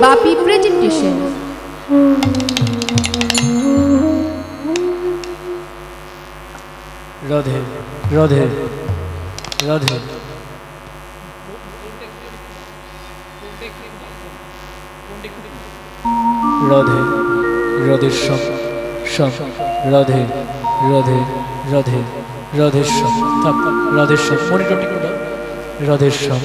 বাপি presentation. Radhe Radhe Radhe. Radhe Radhe শ্যাম শ্যাম রাধে রাধে রাধে রাধে শ্যাম। থাক রাধে শ্যাম, মনিটরটি করে দাও। রাধে শ্যাম।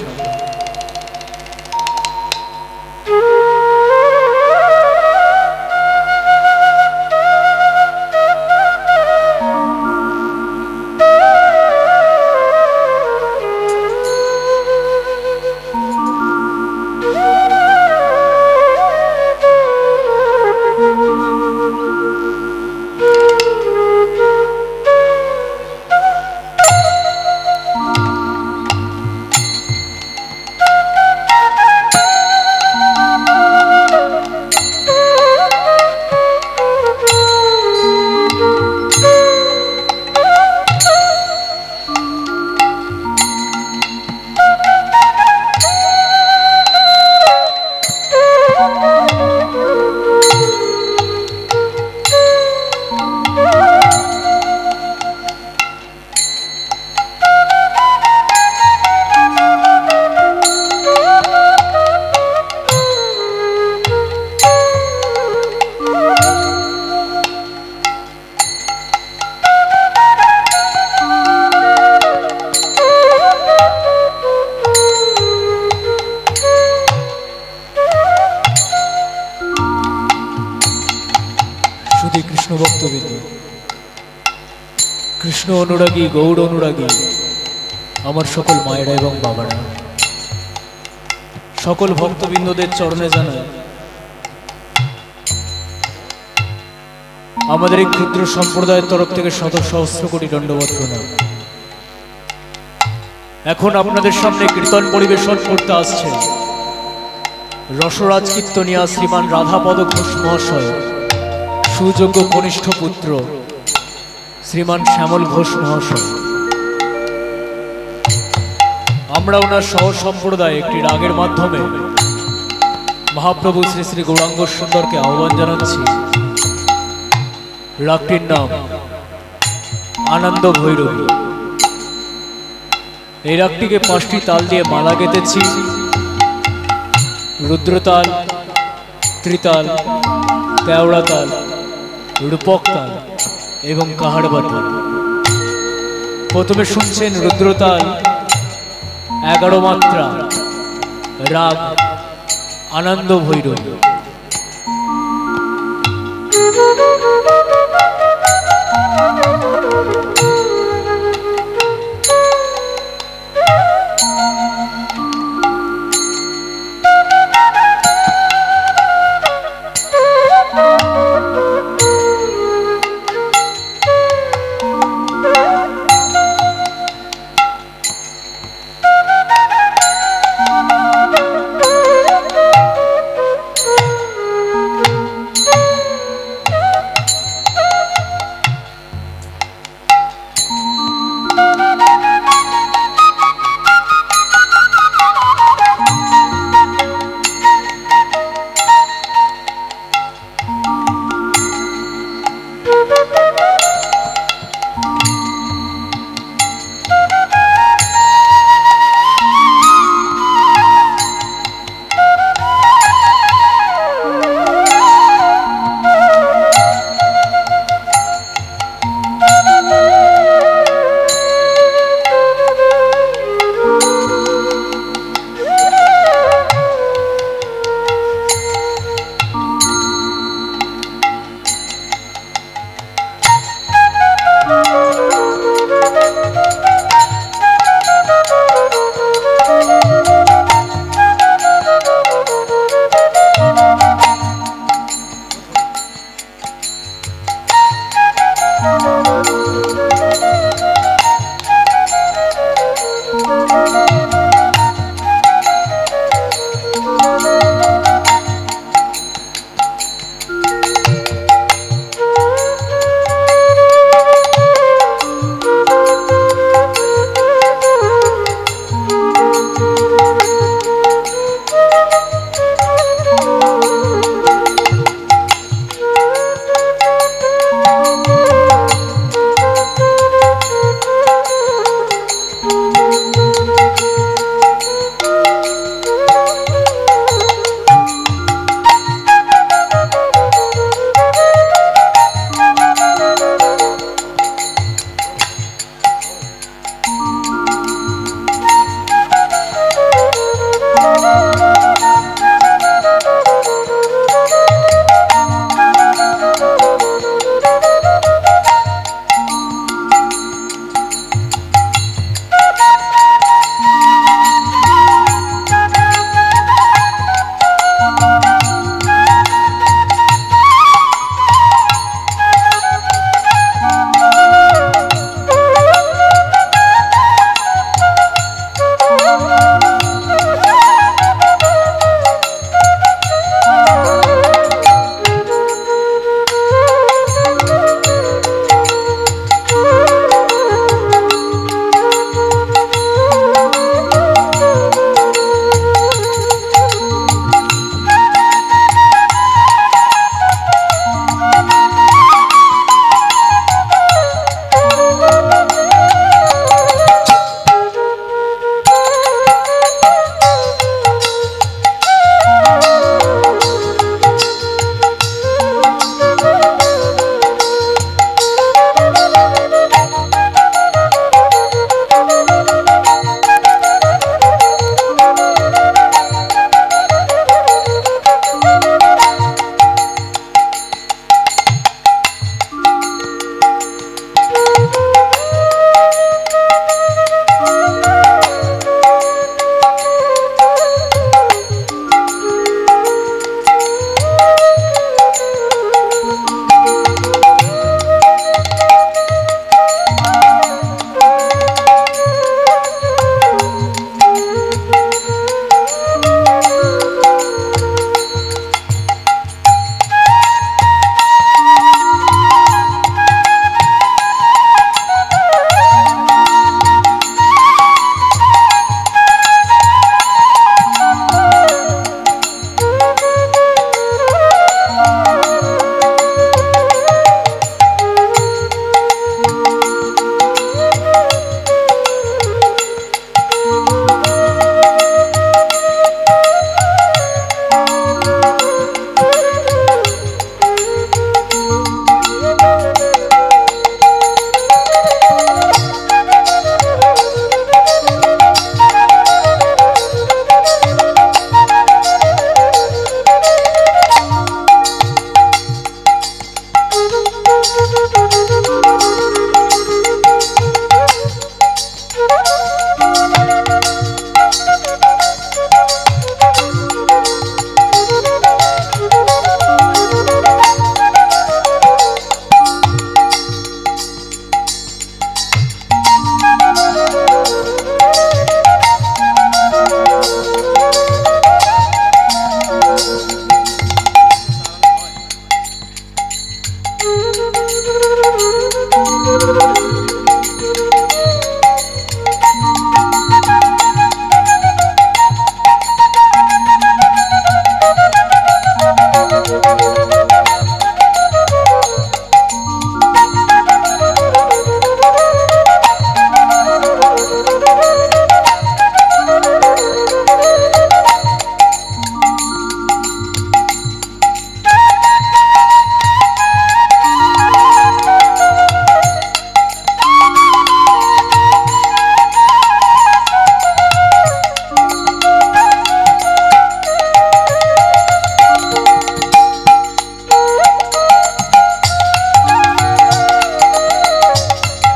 কৃষ্ণ ভক্তবৃন্দ, কৃষ্ণ অনুরাগী, গৌড় অনুরাগী আমার সকল মায়েরা এবং বাবারা, সকল ভক্তবৃন্দদের চরণে জানাই আমাদের এই ক্ষুদ্র সম্প্রদায়ের তরফ থেকে শত সহস্র কোটি দণ্ডবত প্রণাম। এখন আপনাদের সামনে কীর্তন পরিবেশন করতে আসছে রসরাজ কীর্তনিয়া শ্রীমান রাধাপদ ঘোষ মহাশয়, সুযোগ্য কনিষ্ঠ পুত্র শ্রীমান শ্যামল ঘোষ মহাশয়। আমরা ওনার সহ সম্প্রদায় একটি রাগের মাধ্যমে মহাপ্রভু শ্রী শ্রী গৌরাঙ্গ সুন্দরকে আহ্বান জানাচ্ছি। রাগটির নাম আনন্দ ভৈরবী। এই রাগটিকে 5টি তাল দিয়ে মালা গেঁথেছি। রুদ্রতাল, ত্রিতাল, তেওড়া তাল, রূপক তাল এবং কাহাড়বা তাল। প্রথমে শুনছেন রুদ্রতাল, 11 মাত্রা, রাগ আনন্দ ভৈরবী।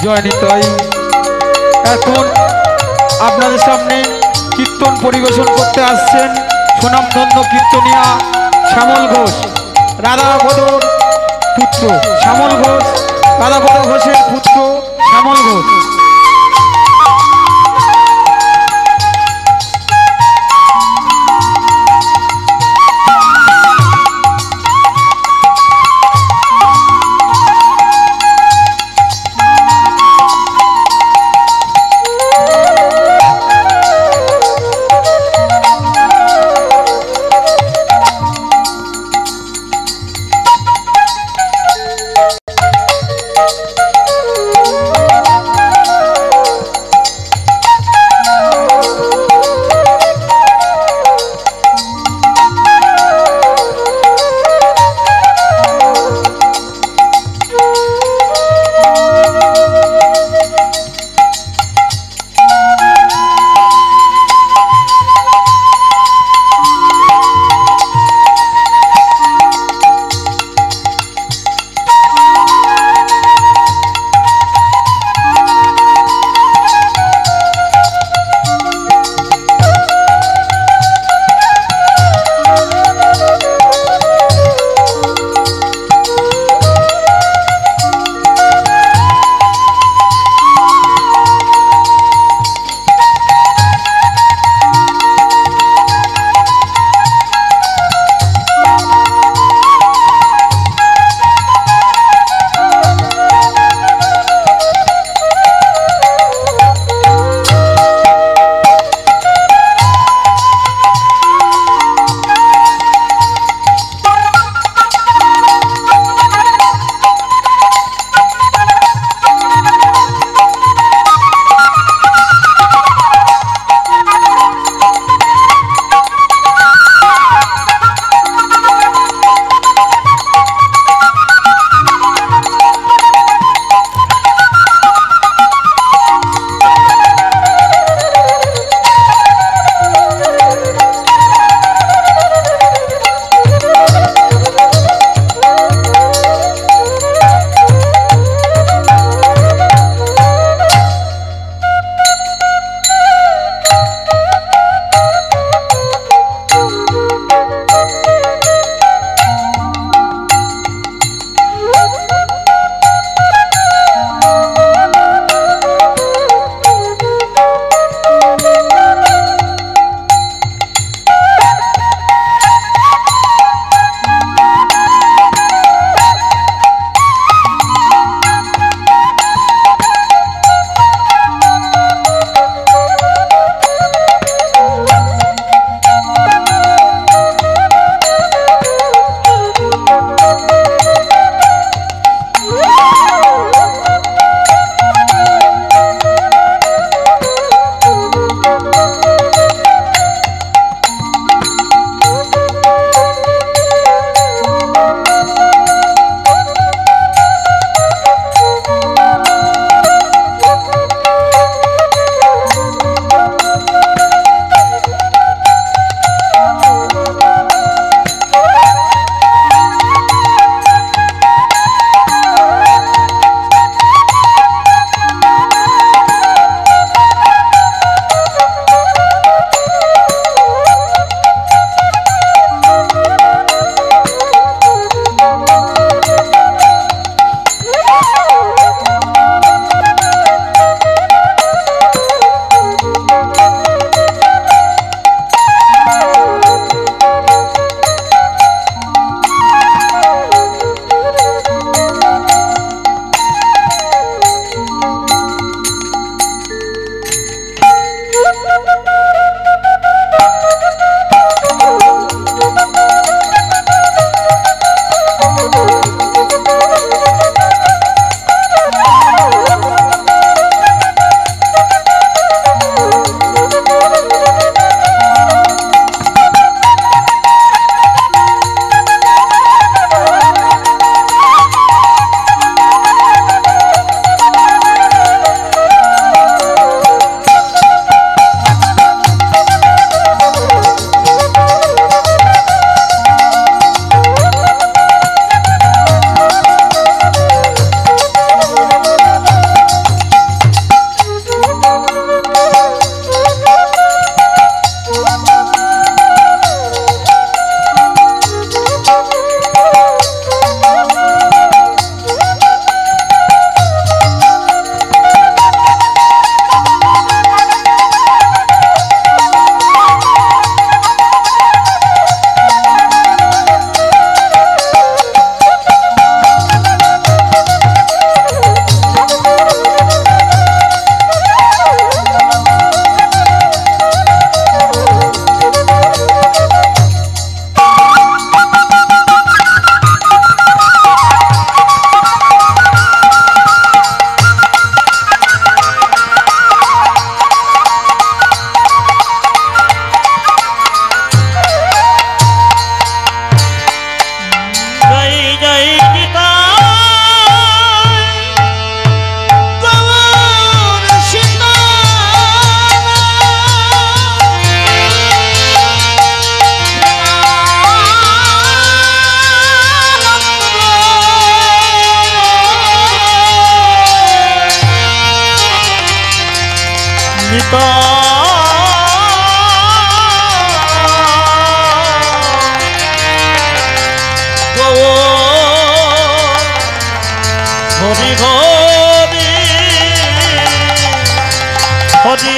জয় নিতাই। এখন আপনাদের সামনে কীর্তন পরিবেশন করতে আসছেন সুনামধন্য কীর্তনিয়া শ্যামল ঘোষ, রাধাপদর পুত্র শ্যামল ঘোষ, রাধাপদ ঘোষের পুত্র শ্যামল ঘোষ। হরি হরি হরি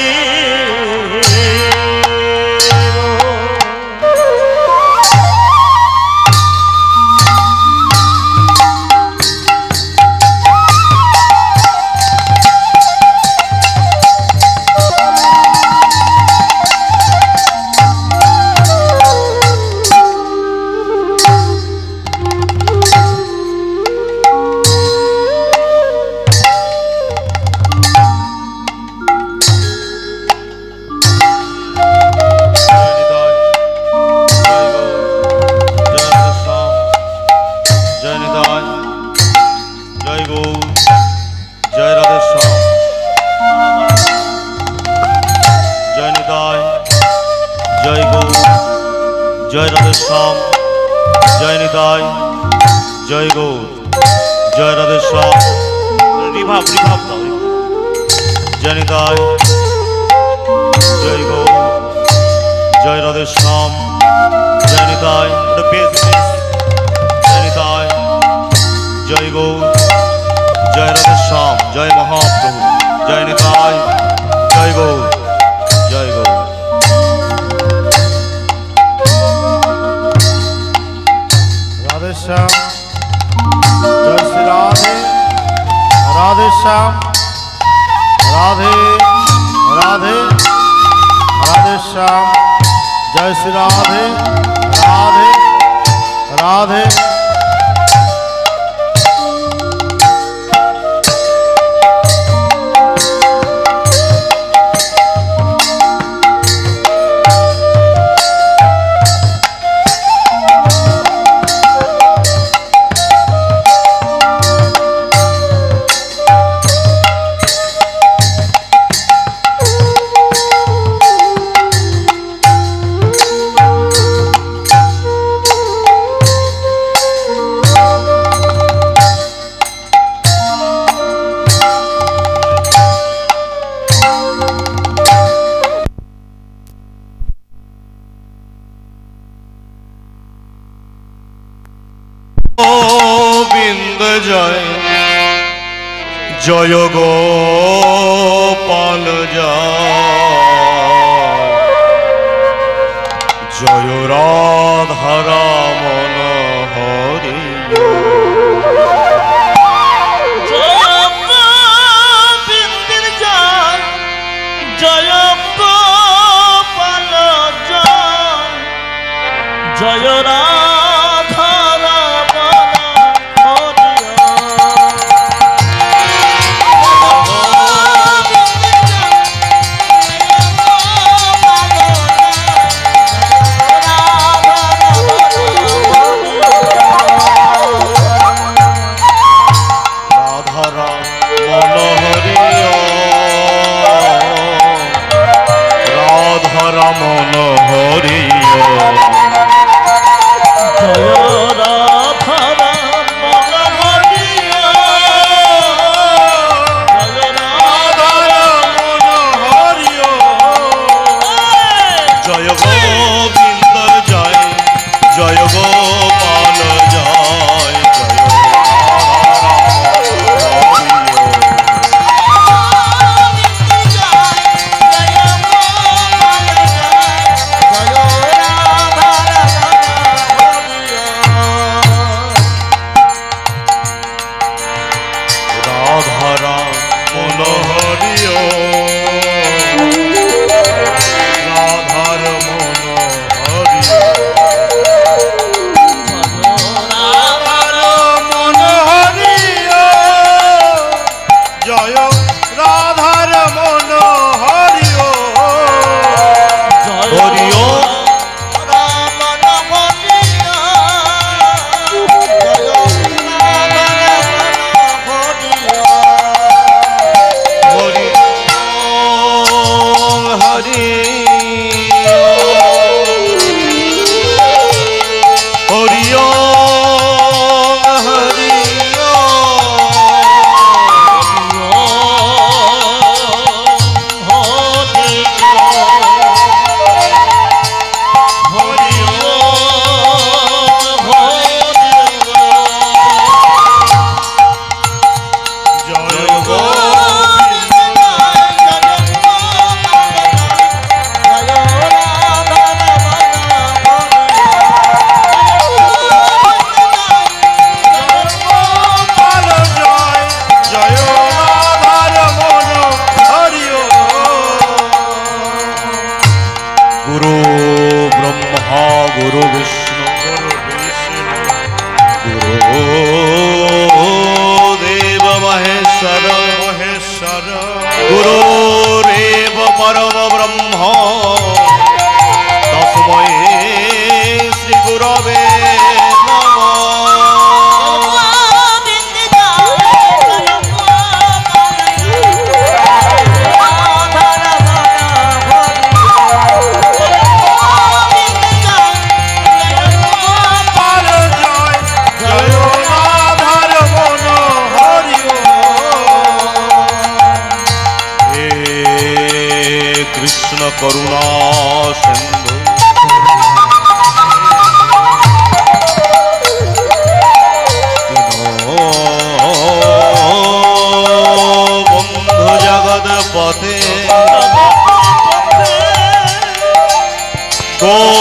जय राधेश्याम जय निताय जय गौर जय राधेश्याम रिभाब रिभाब दाओ जय निताय जय गौर जय राधेश्याम जय निताय बेस जय निताय जय गौर जय राधेश्याम जय महाप्रभु जय निताय जय गौर जय गौर श्याम जय श्री राधे राधे श्याम राधे राधे राधे श्याम जय श्री राधे राधे राधे जय जय गोपाल जय राधा रमण हरि जय गोविंद जय जय गोपाल जय राधा रमण हरि गुरुरेव परम ब्रह्म तस्मै श्री गुरवे कृष्ण करुणा सिंधु बंधु जगत पते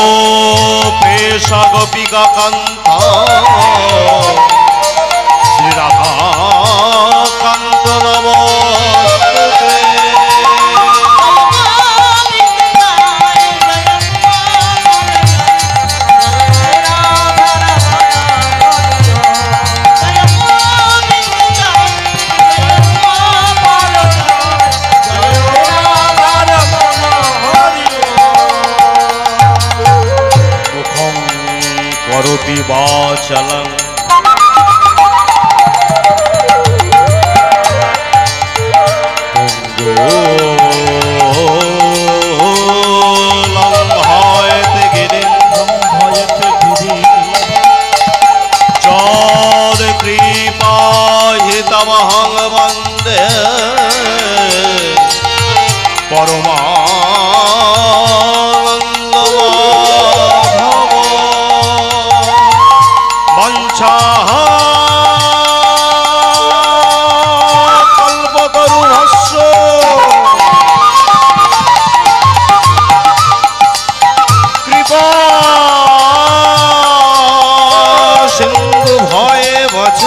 गोपेश गोपिका कांता श्री राधा कांत नमस्ते करोति वाचलं लंघयते गिरिं कृपाहितमहं वन्दे कल्पतरुभस्व कृपा सिंधु भये वच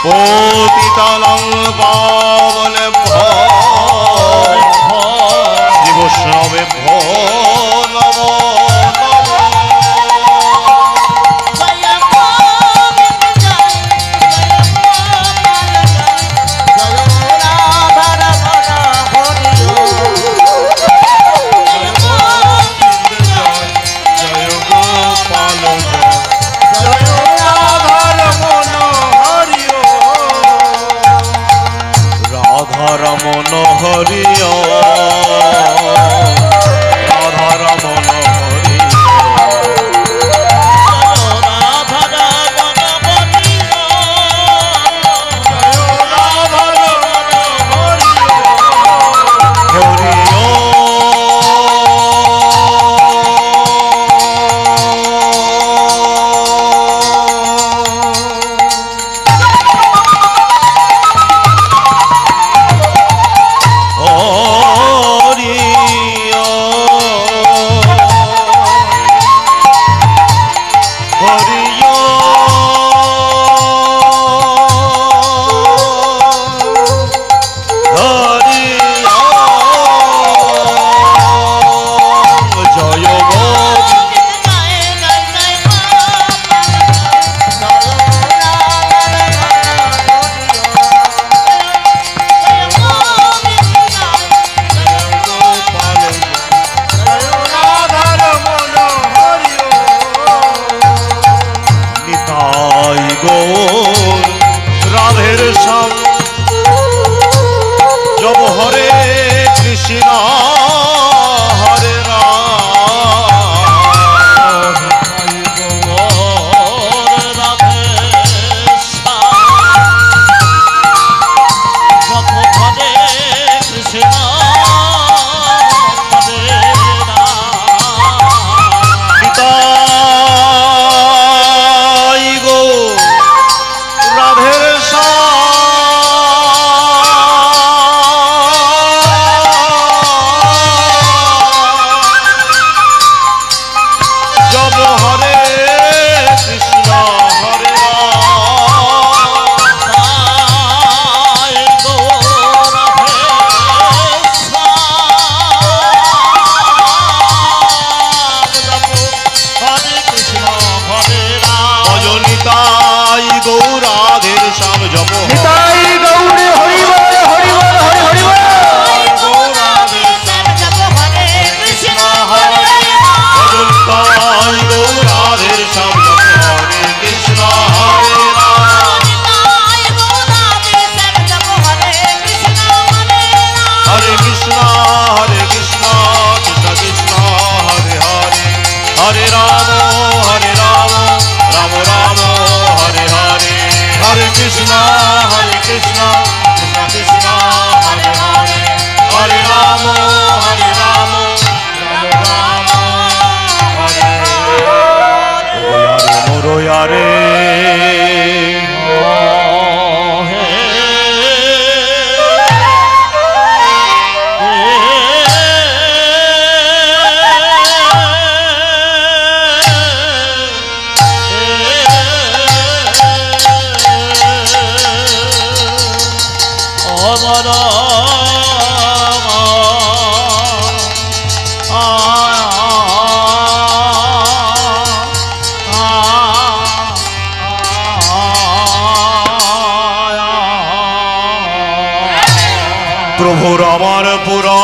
पतितानं पावनेभ्यो श्री वैष्णवेभ्यो नमो Hare Rama, Rama Rama, Hare Hare, Hare Krishna, Krishna Krishna, Hare Hare, Hare Rama, Rama Rama, Hare Hare. Moro yare, প্রভুর আমার পুরা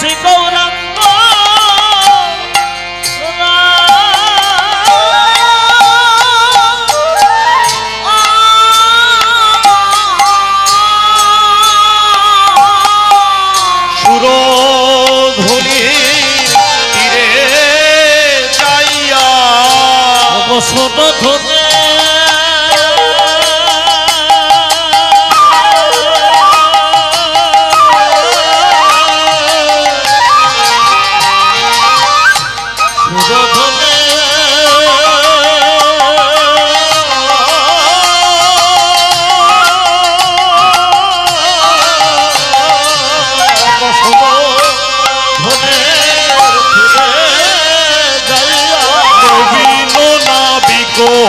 শ্রী গৌরাঙ্গ সুরধুনি তীরে যাইয়া ছোট ধনে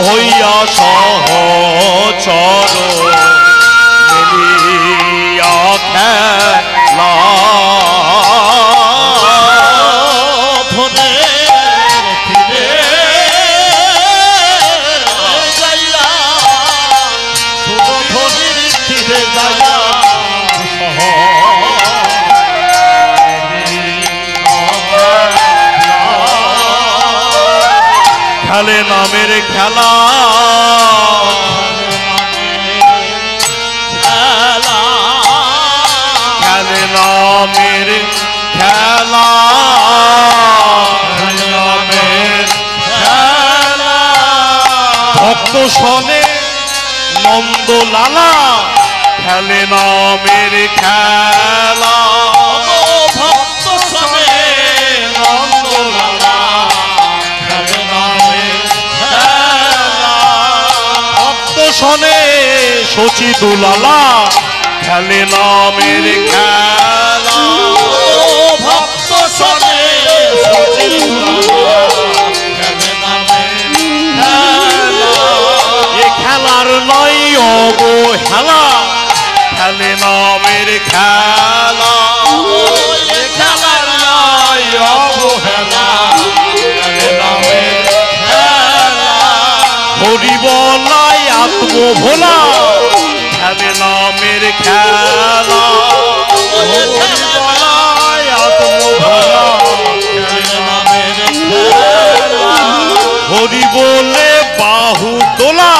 হইয়া সহচর মিলিয়া খেলা ধনে ফিরে যাইয়া ছোট ধনির ফিরে যাইয়া খেলে নামের খেলা খেলে নামের খেলা নামের খেলা ভক্ত শোনে নন্দলালা খেলে নামের খেলা ভক্ত সবে নন্দলালা শোনে শচী দুলালা খেলে নামের খেলা ভক্ত শোনে শচী দুলালা খেলে নামের খেলা এ খেলার নয় অবহেলা খেলে নামের খেলা এ খেলার নয় অবহেলা খেলে নামের খেলা হরি বলাই আত্মভোলা খেলে নামের খেলা হরি বলাই আত্মভোলা খেলে নামের খেলা হরি বলে বাহু তোলা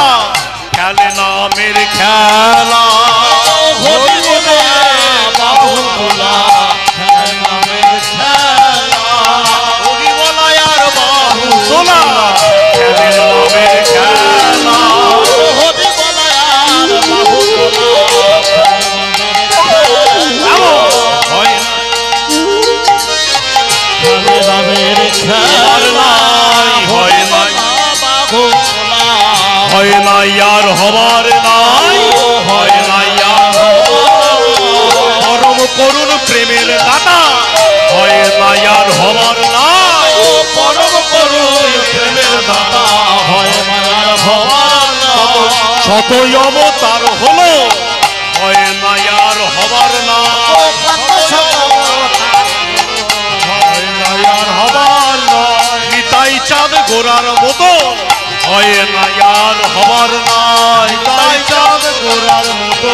খেলে নামের খেলা হরি বলে বাহু তোলা খেলে নামের খেলা হরি বলাই আর বাহু তোলা খেলে নামের খেলা হরি বলে আর বাহু তোলা হয় খেলে নামের খেলা হয় নাই বাহু তোলা হয় নাই আর হবার নাই হয় নাই আর পরম করুণ প্রেমের দাতা হয় নাই আর হবার নাই পরম করুণ প্রেমের দাতা হয় মায়ার ভবার শত অবতার হলো হয় নাই আর হবার নাই হয় নাই আর হবার নয় নিতাই চাঁদ গোরার মতো হয় নাই আর হবার নাই নিতাই চাঁদ গোরার মতো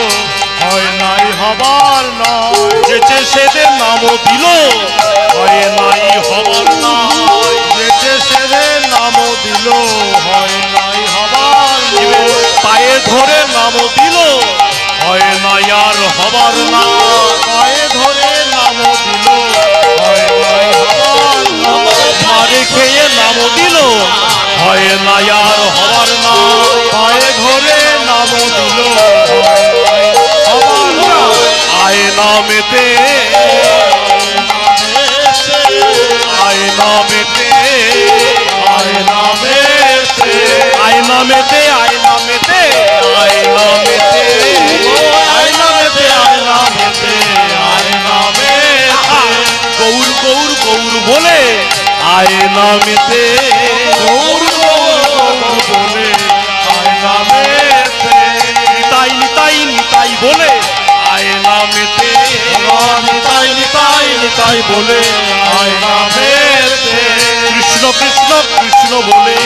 হয় নাই হবার নয় যেচে সেদের নামও দিল হয় নাই হবার নাই যেচে সেদের নামও দিল হয় নাই হবার পায়ে ধরে নামও দিল হয় নাই আর হবার না পায়ে ধরে নামও দিল হয় নাই হবার না মারে খেয়ে নামও দিল হয় নাই আর হবার না পায়ে ধরে নামও দিল হয় নাই হবার না আয় নামেতে আয় নামেতে আয় নামেতে আয় নামেতে আয় নামেতে আয় নামেতে আয় নামেতে আয় নামেতে আয় নামেতে গৌর গৌর গৌর বলে আয় নামেতে গৌর গৌর বলে আয় নামেতে নিতাই নিতাই নিতাই বলে আয় নামেতে নিতাই নিতাই নিতাই বলে আয় নামেতে কৃষ্ণ কৃষ্ণ কৃষ্ণ বলে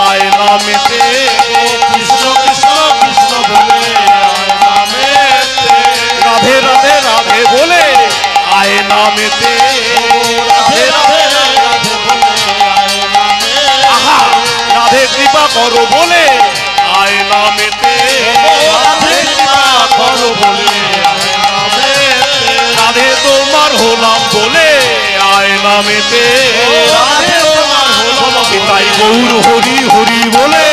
আয় নামেতে কৃষ্ণ কৃষ্ণ কৃষ্ণ বলে আয় নামেতে রাধে রাধে রাধে বলে আয় নামেতে করো বলে আয়না মেতে রাধে কৃপা করো বলে আয়না মেতে রাধে তোমার হলাম বলে আয়না মেতে রাধে তোমার হলাম তাই গৌর হরি হরি বলে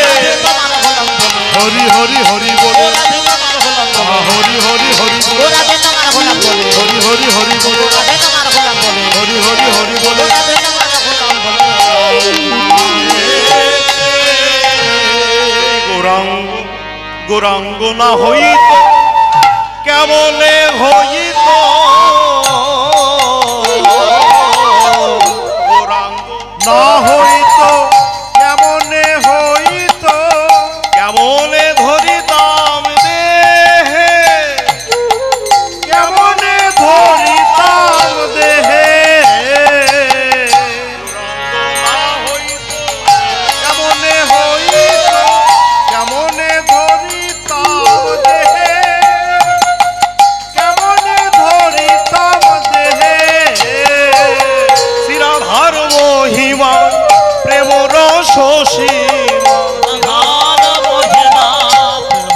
তোমার হলাম বলে হরি হরি হরি বলে রাধে তোমার হলাম বলে হরি হরি হরি বলে রাধে তোমার হলাম বলে হরি হরি হরি বলে রাধে তোমার হলাম বলে হরি হরি হরি বলে রাধে তোমার হলাম বলে গৌরাঙ্গ গৌরাঙ্গ না হইত কেমনে হইত গৌরাঙ্গ না হইত কেমনে হইত কেমনে ধরিতাম দেহে কেমনে ধরিতাম দেহে না হইত কেমনে হইত কেমনে ধরিতাম দেহে কেমনে ধরিতাম দেহে শ্রীরাধার মহিমা প্রেম রস সীমা রাধার মহিমা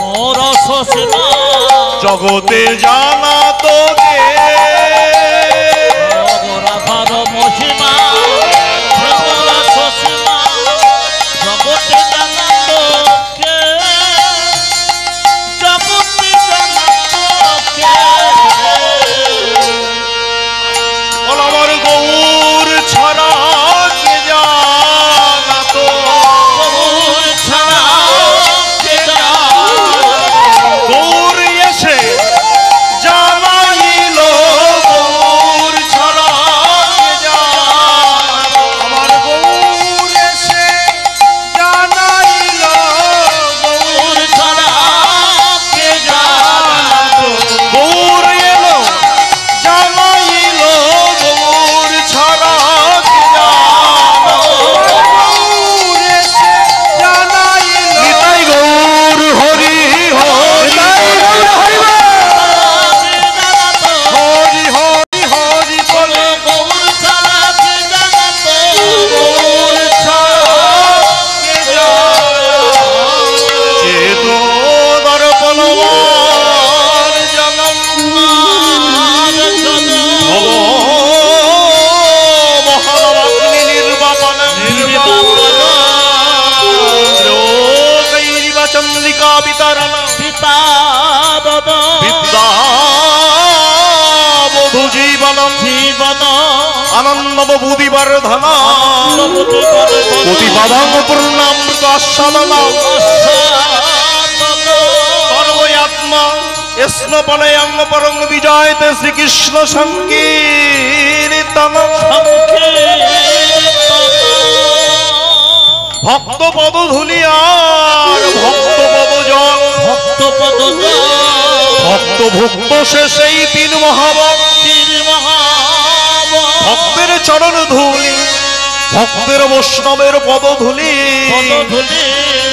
মোর সসীমা জগতে জানা তো গে রাধার মহিমা মোর সসীমা জগতে জানা তো কে জগতে জানা তো কে বল আমার গৌর ছাড়া কে জানা তো গৌর ছাড়া কে গৌর এসে জানাইল গৌর ছাড়া কে জানা তো আমার গৌর এসে জানাইল গৌর ছাড়া কে গৌর এলো জানাইল গৌর ছাড়া কে জানা গৌর এসে জানাইল নিতাই গৌর হরি হরি হরি হরি হরি বলে গৌর ছাড়া কে জানা তো গৌর ছাড়া কে জানা চেতো দর্পণবান জনম ভব মহানবাগ্নি নির্বাপন ত্রৈবা চন্দ্রিকা বিতরণ পিতা দাদা বিদ্যা বধূ জীবনম জীবন আনন্দ বুদ্ধি বর্ধন প্রতিপাদং পূর্ণামৃত আস্বাদনা সর্বয়াত্মা স্নপনয়ং পরং বিজয়তে শ্রীকৃষ্ণ সংকীর্তন ভক্ত পদ ধুলিয়ার ভক্ত পদ জল ভক্ত পদ ভক্ত ভুক্ত শেষেই তিন মহাবক ভক্তের চরণ ধুলি ভক্তের বৈষ্ণবের পদ ধুলি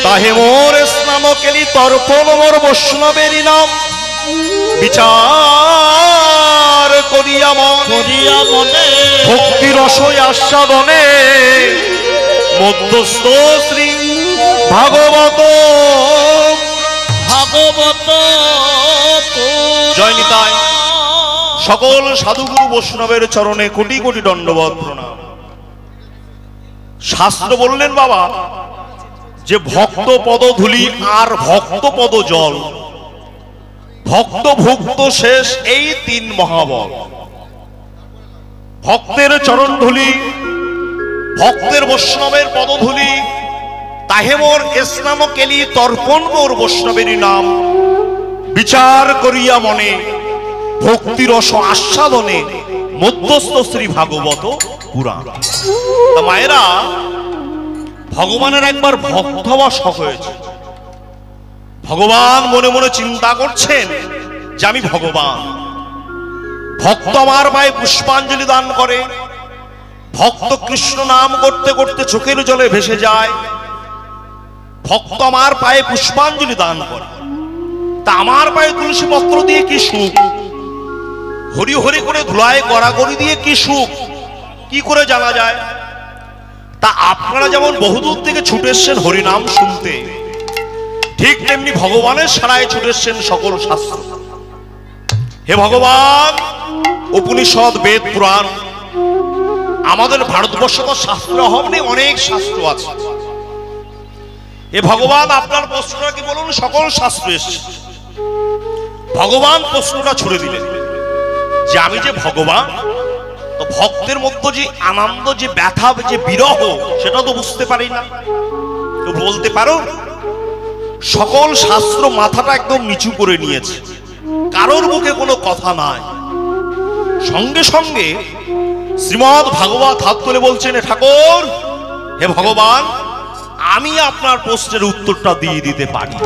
তাহে মোর স্নান কেলি তর্পণ মোর বৈষ্ণবেরই নাম বিচার করিয়া মন করিয়া মনে ভক্তি রসই আস্বাদনে মধ্যস্থ শ্রী ভাগবত ভাগবত জয় নিতাই। সকল সাধুগুরু বৈষ্ণবের চরণে কোটি কোটি দণ্ডবত প্রণাম। শাস্ত্র বললেন বাবা যে ভক্ত পদধূলি আর ভক্ত পদ জল, ভক্ত ভুক্ত শেষ এই তিন মহাবল। ভক্তের চরণ ধুলি, ভক্তের বৈষ্ণবের পদধূলি, তাহে মোর স্নান কেলি তর্পণ মোর বৈষ্ণবেরই নাম বিচার করিয়া মনে ভক্তি রস আস্বাদনে মধ্যস্থ শ্রী ভাগবত পুরাণ। তা মায়েরা, ভগবানের একবার ভক্ত হওয়া শখ হয়েছে। ভগবান মনে মনে চিন্তা করছেন যে আমি ভগবান। ভক্ত আমার পায়ে পুষ্পাঞ্জলি দান করে, ভক্ত কৃষ্ণ নাম করতে করতে চোখের জলে ভেসে যায়। ভক্ত আমার পায়ে পুষ্পাঞ্জলি দান করে, তা আমার পায়ে তুলসী পত্র দিয়ে কি সুখ, হরি হরি করে ধুলায় গড়াগড়ি দিয়ে কি সুখ, কি করে জানা যায়? তা আপনারা যেমন বহুদূর থেকে ছুটে এসছেন হরিনাম শুনতে, ঠিক তেমনি ভগবানের সারায় ছুটে এসছেন সকল শাস্ত্র। হে ভগবান, উপনিষদ, বেদ, পুরাণ, আমাদের ভারতবর্ষ তো শাস্ত্র অভাব নেই, অনেক শাস্ত্র আছে। হে ভগবান, আপনার প্রশ্নটা কি বলুন? সকল শাস্ত্র এসছে। ভগবান প্রশ্নটা ছুড়ে দিলেন যে আমি যে ভগবান, তো ভক্তের মধ্যে যে আনন্দ, যে ব্যথা, যে বিরহ, সেটা তো বুঝতে পারি না। তো বলতে পারো? সকল শাস্ত্র মাথাটা একদম নিচু করে নিয়েছে, কারোর মুখে কোনো কথা নাই। সঙ্গে সঙ্গে শ্রীমদ্ ভাগবত হাত তুলে বলছেন, ঠাকুর, হে ভগবান, আমি আপনার প্রশ্নের উত্তরটা দিয়ে দিতে পারি।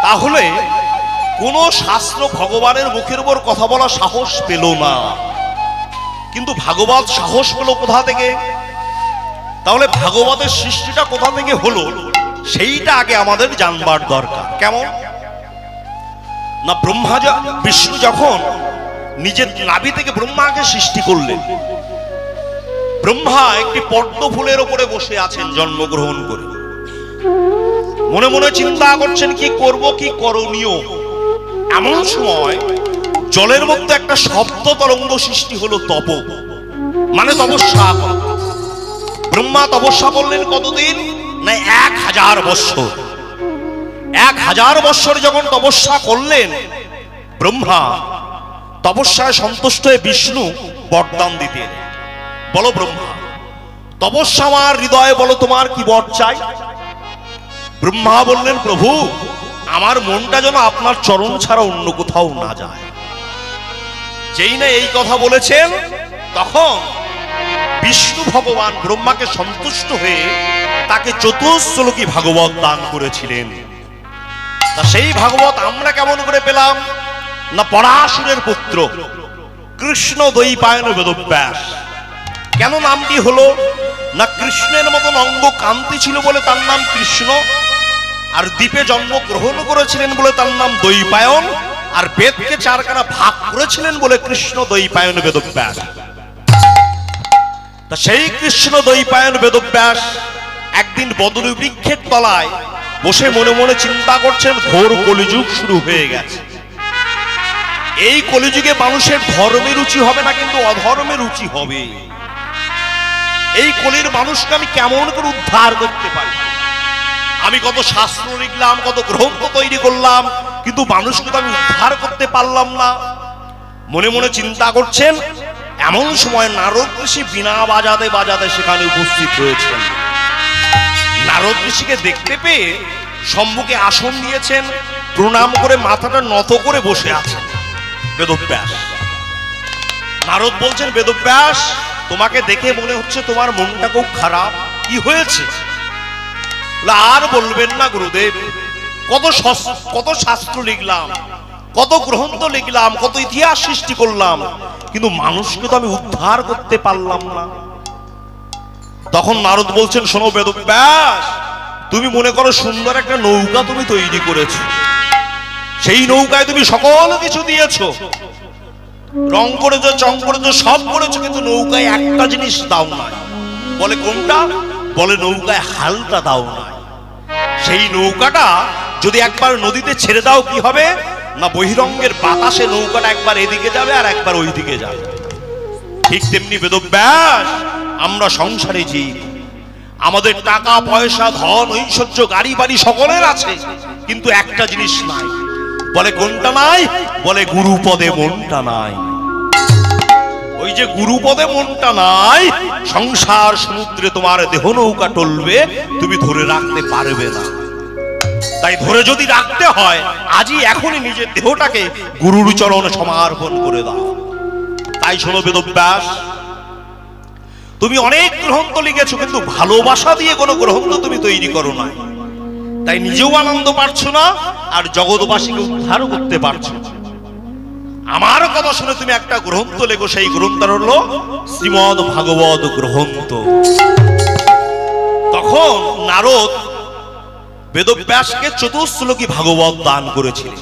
তাহলে কোন শাস্ত্র ভগবানের মুখের উপর কথা বলা সাহস পেল না, কিন্তু ভাগবত সাহস পেল কোথা থেকে? তাহলে ভাগবতের সৃষ্টিটা কোথা থেকে হলো সেইটা আগে আমাদের জানবার দরকার। কেমন না, বিষ্ণু যখন নিজের নাভি থেকে ব্রহ্মাকে সৃষ্টি করলেন, ব্রহ্মা একটি পদ্ম ফুলের উপরে বসে আছেন জন্মগ্রহণ করে, মনে মনে চিন্তা করছেন কি করব, কি করণীয়। এমন সময় জলের মধ্যে একটা শব্দ তরঙ্গ সৃষ্টি হলো, তপ, মানে তপস্যা। ব্রহ্মা তপস্যা করলেন কতদিন না? 1000 বৎসর। 1000 বৎসর যখন তপস্যা করলেন ব্রহ্মা, তপস্যায় সন্তুষ্ট হয়ে বিষ্ণু বরদান দিতে এলেন। বলো ব্রহ্মা, তপস্যা আমার হৃদয়ে, বলো তোমার কি বর চাই? ব্রহ্মা বললেন, প্রভু, আমার মনটা যেন আপনার চরণ ছাড়া অন্য কোথাও না যায়। যেই না এই কথা বলেছেন, তখন বিষ্ণু ভগবান ব্রহ্মাকে সন্তুষ্ট হয়ে তাকে চতুশ্লোকী ভাগবত দান করেছিলেন। তা সেই ভাগবত আমরা কেমন করে পেলাম না? পরাশরের পুত্র কৃষ্ণ দ্বৈপায়ন বেদব্যাস। কেন নামটি হলো না? কৃষ্ণের মতন অঙ্গ কান্তি ছিল বলে তার নাম কৃষ্ণ, আর দ্বীপে জন্মগ্রহণ করেছিলেন বলে তার নাম দ্বৈপায়ন, আর বেদকে 4খানা ভাগ করেছিলেন বলে কৃষ্ণ দ্বৈপায়ন বেদব্যাস। তা সেই কৃষ্ণ দ্বৈপায়ন বেদব্যাস একদিন বদরী বৃক্ষের তলায় বসে মনে মনে চিন্তা করছেন, ঘোর কলিযুগ শুরু হয়ে গেছে। এই কলিযুগে মানুষের ধর্মে রুচি হবে না, কিন্তু অধর্মে রুচি হবে। এই কলির মানুষকে আমি কেমন করে উদ্ধার করতে পারি? আমি কত শাস্ত্র লিখলাম, কত গ্রন্থ তৈরি করলাম, কিন্তু মানুষকে তো আমি উদ্ধার করতে পারলাম না। মনে মনে চিন্তা করছেন। এমন সময় নারদ ঋষি বীণা বাজাতে বাজাতে সেখানে উপস্থিত হয়েছেন। নারদ ঋষিকে দেখতে পেয়ে সম্মুখে আসন দিয়েছেন, প্রণাম করে মাথাটা নত করে বসে আছেন বেদব্যাস। নারদ বলছেন, বেদব্যাস, তোমাকে দেখে মনে হচ্ছে তোমার মনটা খুব খারাপ, কি হয়েছে? আর বলবেন না গুরুদেব, কত শাস্ত্র লিখলাম, কত গ্রন্থ লিখলাম, কত ইতিহাস সৃষ্টি করলাম, কিন্তু মানুষকে তো আমি উদ্ধার করতে পারলাম না। তখন নারদ বলছেন, শোনো বেদব্যাস, তুমি মনে করো সুন্দর একটা নৌকা তুমি তৈরি করেছো, সেই নৌকায় তুমি সকল কিছু দিয়েছো, রং করেছো, চং করেছো, সব করেছো, কিন্তু নৌকায় একটা জিনিস দাও নাই। বলে কোনটা? বলে নৌকায় হালটা দাও নাই। সেই নৌকাটা যদি একবার নদীতে ছেড়ে দাও কি হবে না? বহিরঙ্গের বাতাসে নৌকাটা একবার এদিকে যাবে আর একবার ওই দিকে যাবে। ঠিক তেমনি বেদব্যাস, আমরা সংসারে জীব, আমাদের টাকা পয়সা, ধন ঐশ্বর্য, গাড়ি বাড়ি সকলের আছে, কিন্তু একটা জিনিস নাই। বলে কোনটা নাই? বলে গুরুপদে মনটা নাই। ওই যে গুরুপদে মনটা নাই, সংসার সমুদ্রে তোমার দেহ নৌকা টলবে, তুমি ধরে রাখতে পারবে না। তাই ধরে যদি রাখতে হয়, আজই এখনই নিজের দেহটাকে গুরুর চরণে সমর্পণ করে দাও। তাই শোনো বেদব্যাস, তুমি অনেক গ্রন্থ লিখেছো, কিন্তু ভালোবাসা দিয়ে কোনো গ্রন্থ তুমি তৈরি করো না। তাই নিজেও আনন্দ পাচ্ছো না, আর জগৎবাসীকে উদ্ধার করতে পারছো না। আমার কথা শুনে তুমি একটা গ্রন্থ লেখো, সেই গ্রন্থটা হলো শ্রীমদ্ ভাগবত গ্রন্থ। তখন নারদ বেদব্যাসকে চতুশ্লোকী ভাগবত দান করেছিলেন।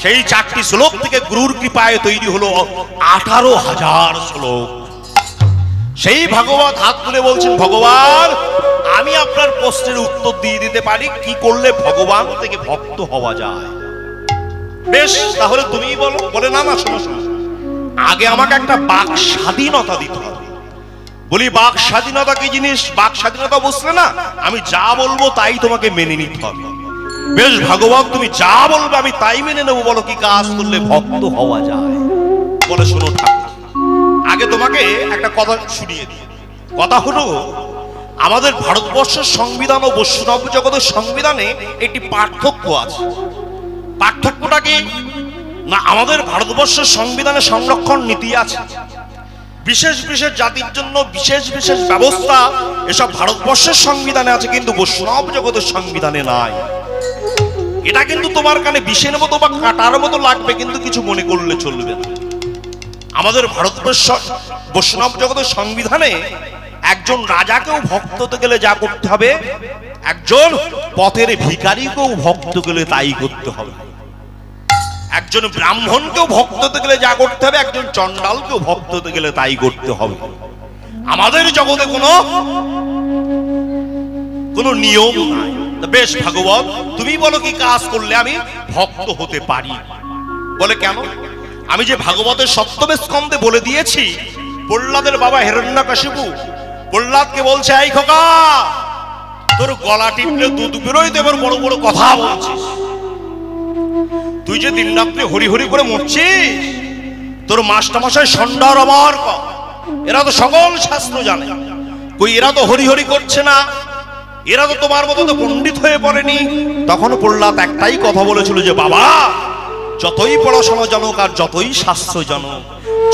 সেই 4টি শ্লোক থেকে গুরুর কৃপায় তৈরি হলো 18,000 শ্লোক। সেই ভাগবত হাত তুলে বলছেন, ভগবান আমি আপনার প্রশ্নের উত্তর দিয়ে দিতে পারি, কি করলে ভগবান থেকে ভক্ত হওয়া যায়। বেশ, তাহলে তুমিই বলো। বলে না না, শোনো শোনো, আগে আমাকে একটা বাক স্বাধীনতা দিতে হবে। বলি বাক স্বাধীনতা কি জিনিস? বাক স্বাধীনতা বুঝলে না, আমি যা বলবো তাই তোমাকে মেনে নিতে হবে। বেশ ভাগবত, তুমি যা বলবে আমি তাই মেনে নেবো। বলো কি কাজ করলে ভক্ত হওয়া যায়। বলে শোনো ঠাকুর, আগে তোমাকে একটা কথা শুনিয়ে দিই। কথা হলো, আমাদের ভারতবর্ষের সংবিধান ও বৈষ্ণব জগতের সংবিধানে একটি পার্থক্য আছে। পার্থক্যটা কি না, আমাদের ভারতবর্ষের সংবিধানে সংরক্ষণ নীতি আছে, বিশেষ বিশেষ জাতির জন্য বিশেষ বিশেষ ব্যবস্থা, এসব ভারতবর্ষের সংবিধানে আছে, কিন্তু বৈষ্ণব জগতের সংবিধানে নাই। এটা কিন্তু তোমার কানে বিষের মতো বা কাটার মতো লাগবে, কিন্তু কিছু মনে করলে চলবে না। আমাদের ভারতবর্ষ বৈষ্ণব জগতের সংবিধানে একজন রাজাকেও ভক্ত হতে গেলে যা করতে হবে, একজন পথের ভিখারিকেও ভক্ত গেলে তাই করতে হবে। একজন ব্রাহ্মণকেও ভক্ত হতে গেলে যা করতে হবে, একজন চণ্ডালকেও ভক্ত হতে গেলে তাই করতে হবে। আমাদের জগতে কোনো নিয়ম নাই। বেশ ভাগবত, তুমি বলো কি কাজ করলে আমি ভক্ত হতে পারি। বলে কেন? আমি যে ভাগবতের সপ্তম স্কন্ধে বলে দিয়েছি, প্রহ্লাদের বাবা হিরণ্যকশিপু প্রহ্লাদকে বলছে, এই খোকা, তোর গলা টিপলে দুধ বেরোইতে এবার বড় বড় কথা বলছিস। তুই যে দিন রাত্রে হরি হরি করে মরছিস, তোর মাস্টারমশাই ষণ্ডার আমার, এরা তো সকল শাস্ত্র জানে, কই এরা তো হরি হরি করছে না, এরা তো তোমার মতো তো পণ্ডিত হয়ে পড়েনি। তখন প্রহ্লাদ একটাই কথা বলেছিল যে, বাবা যতই পড়াশোনা জানুক আর যতই শাস্ত্র জানুক,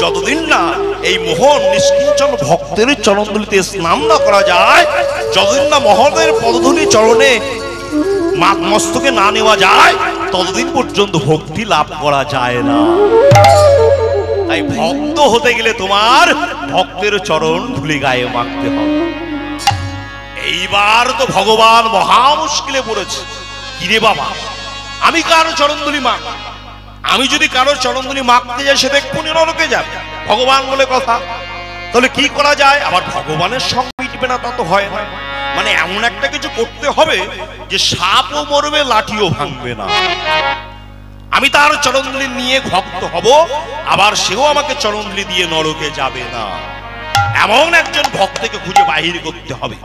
যতদিন না এই মোহন নিষ্কিঞ্চন ভক্তের চরণধুলিতে স্নান না করা যায়, যতদিন না মহলের পদধূলি চরণে মস্তকে না নেওয়া যায়, ততদিন পর্যন্ত ভক্তি লাভ করা যায় না। তাই ভক্ত হতে গেলে তোমার ভক্তের চরণ ধুলি গায়ে মাখতে হবে। এইবার তো ভগবান মহা মুশকিলে পড়েছে। কিরে বাবা, আমি কারো চরণধুলি মাখ, আমি যদি কারোর চরণধুলি মাখতে যাই, সে এক্ষুনি নরকে যাবে, ভগবান বলে কথা। তাহলে কি করা যায়? আবার ভগবানের সঙ্গে মিটবে না, তা তো হয় না। মানে এমন একটা কিছু করতে হবে যে সাপও মরবে, লাঠিও ভাঙবে না। আমি তার চরণধুলি নিয়ে ভক্ত হব, আবার সেও আমাকে চরণধুলি দিয়ে নরকে যাবে না। এমন একজন ভক্তকে খুঁজে বাহির করতে হবে।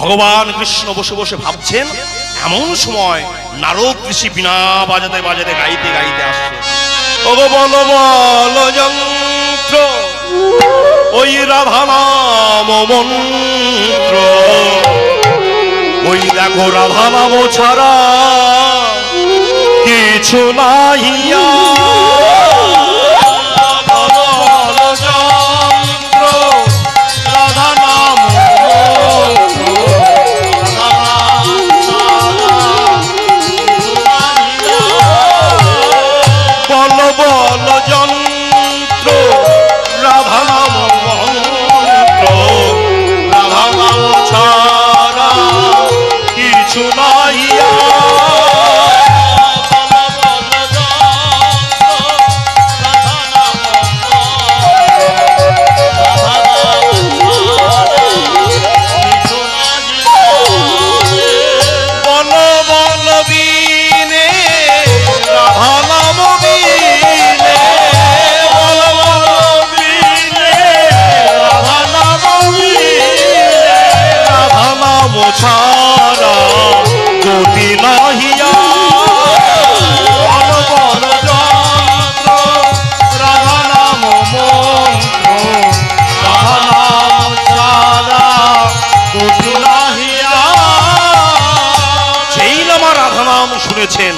ভগবান কৃষ্ণ বসে বসে ভাবছেন, এমন সময় নারদ ঋষি বিনা বাজাতে বাজাতে গাইতে গাইতে আসছে। ওগো বল বল যন্ত্র, ওই রাধা নাম মন্ত্র, ওই দেখো রাধা নাম ছাড়া কিছু নাহিয়া। ছাড়া গতি নাহিয়া। রাধা নাম মন্ত্র, রাধা নাম ছাড়া গতি নাহিয়া। সেই নামা রাধা নাম শুনেছেন,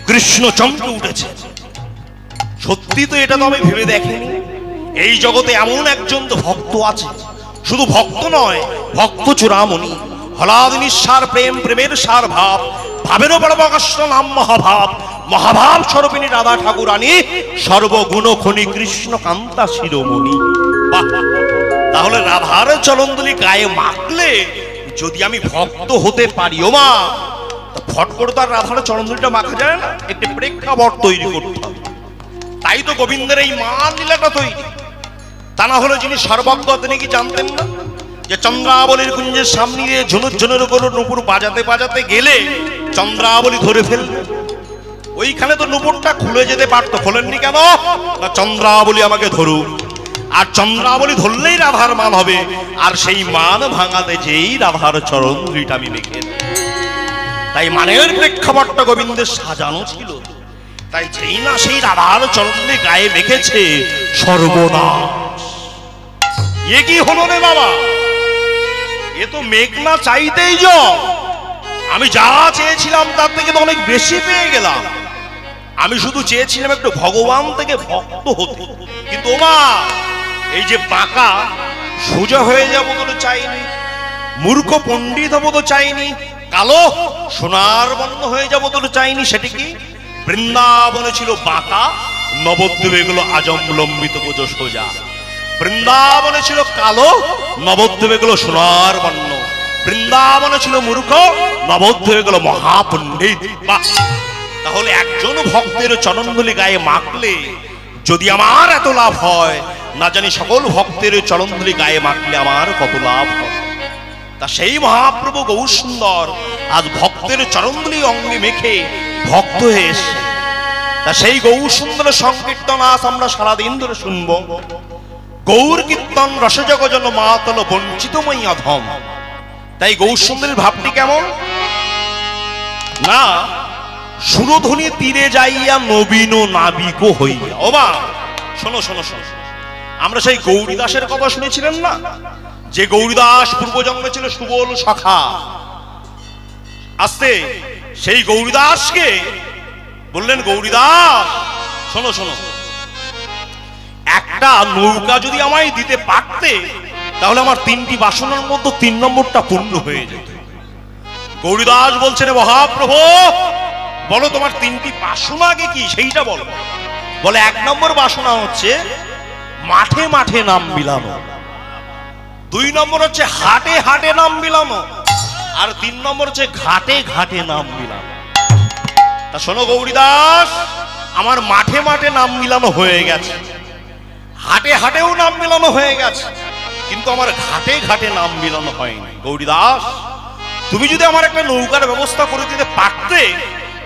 কৃষ্ণ চমকে উঠেছে। সত্যি তো, এটা তো আমি ভেবে দেখিনি। এই জগতে এমন একজন তো ভক্ত আছে, শুধু ভক্ত নয়, ভক্ত চূড়ামণি, হলাদ নিঃসার প্রেম, প্রেমের সার ভাব, ভাবেরও বড় প্রকাশ্য নাম মহাভাব। মহাভাব স্বরূপিণী রাধা ঠাকুরানী, সর্বগুণ খনি কৃষ্ণ কান্তা শিরোমণি। বাহ! তাহলে রাধার চরণধুলি গায়ে মাখলে যদি আমি ভক্ত হতে পারি, ও মা, ফট করে তো আর রাধার চরণধুলিটা মাখা যায় না, একটি প্রেক্ষাপট তৈরি করতে হবে। তাই তো গোবিন্দের এই মান লীলাটা তৈরি। তা না হলে যিনি সর্বজ্ঞ তিনি কি জানতেন না যে চন্দ্রাবলীর কুঞ্জের সামনে দিয়ে ঝুনুর ঝুনুর করে নুপুর বাজাতে বাজাতে গেলে চন্দ্রাবলী ধরে ফেলবে। ওইখানে তো নুপুরটা খুলে যেতে পারতো, খোলেননি কেন? না চন্দ্রাবলী আমাকে ধরুক, আর চন্দ্রাবলী ধরলেই রাধার মান হবে, আর সেই মান ভাঙাতে যেই রাধার চরণ দুইটা আমি লিখে। তাই মানের প্রেক্ষাপটটা গোবিন্দের সাজানো ছিল, তাই যেই না সেই রাধার চরণ গায়ে মেখেছে সর্বনাশ। এ কি হলো রে বাবা? এ তো মেঘ না চাইতেই জল। আমি যা চেয়েছিলাম তার থেকে তো অনেক বেশি পেয়ে গেলাম। আমি শুধু চেয়েছিলাম একটু ভগবান থেকে ভক্ত হতে, কিন্তু ওমা এই যে বাঁকা সোজা হয়ে যাবো তো চাইনি, মূর্খ পণ্ডিত হবো তো চাইনি, কালো সোনার বর্ণ হয়ে যাবো তো চাইনি। সেটি কি? বৃন্দাবনে ছিল বাঁকা, নবদ্বীপে গুলো আজম লম্বিত বোঝো সোজা। বৃন্দাবনে ছিল কালো, নবদ্বীপে গুলো সোনার বর্ণ। বৃন্দাবনে ছিল মূর্খ, নবদ্বীপে গুলো মহাপণ্ডিত। তাহলে একজন ভক্তের চরণধুলি গায়ে মাখলে যদি আমার এত লাভ হয়, না জানি সকল ভক্তের চরণধুলি গায়ে মাখলে আমার কত লাভ হয়। তা সেই মহাপ্রভু গৌর সুন্দর আজ ভক্তের চরণধুলি অঙ্গে মেখে ভক্ত হয়ে এসে, তা সেই গৌর সুন্দরের সংকীর্তন আজ আমরা সারাদিন ধরে শুনবো। গৌর কীর্তন রসজগ জন মাতল বঞ্চিতময়ী অধম। তাই গৌর সুন্দরের ভাবটি কেমন? না সুরধ্বনি তীরে যাইয়া নবীন নাবিক হইয়া। ও মা শোনো শোনো শোনো, আমরা সেই গৌরীদাসের কথা শুনেছিলেন না, যে গৌরীদাস পূর্বজন্মে ছিল সুবল সখা। আস্তে সেই গৌরীদাসকে বললেন, গৌরীদাস শোনো শোনো, একটা নৌকা যদি আমায় দিতে পারতে তাহলে আমার 3টি বাসনার মধ্যে 3 নম্বরটা পূর্ণ হয়ে যেত। গৌরীদাস বলছেন, মহাপ্রভু বলো তোমার 3টি বাসনা আগে কি সেইটা বলো। বলে 1 নম্বর বাসনা হচ্ছে মাঠে মাঠে নাম বিলানো, 2 নম্বর হচ্ছে হাটে হাটে নাম বিলানো, আর 3 নম্বর হচ্ছে ঘাটে ঘাটে নাম বিলানো। তা শোনো গৌরীদাস, আমার মাঠে মাঠে নাম মিলানো হয়ে গেছে, হাটে হাটেও নাম মিলানো হয়ে গেছে, কিন্তু আমার ঘাটে ঘাটে নাম মিলানো হয়নি। গৌরীদাস তুমি যদি আমার একটা নৌকার ব্যবস্থা করে দিতে পারতে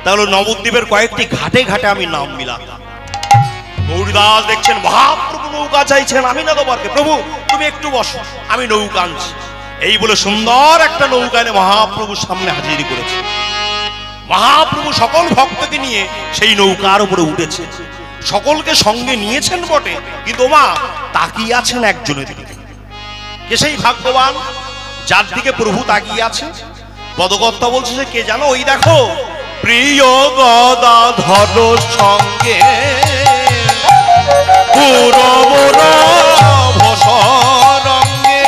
তাহলে নবদ্বীপের কয়েকটি ঘাটে ঘাটে আমি নাম মিলাতাম। গৌরীদাস দেখছেন মহাপ্রভু নৌকা চাইছেন, আমি না তোমাকে, প্রভু তুমি একটু বসো আমি নৌকা আনছি। এই বলে সুন্দর একটা নৌকা এনে মহাপ্রভুর সামনে হাজির করেছে। মহাপ্রভু সকল ভক্তকে নিয়ে সেই নৌকার উপরে উঠেছে, সকলকে সঙ্গে নিয়েছেন বটে, কিন্তু মা তাকিয়ে আছেন একজনের দিকে। কে সেই ভাগ্যবান যার দিকে প্রভু তাকিয়ে আছে? পদকর্তা বলছে যে কে জানো? ওই দেখো প্রিয় গদাধর সঙ্গে ভসরঙ্গে,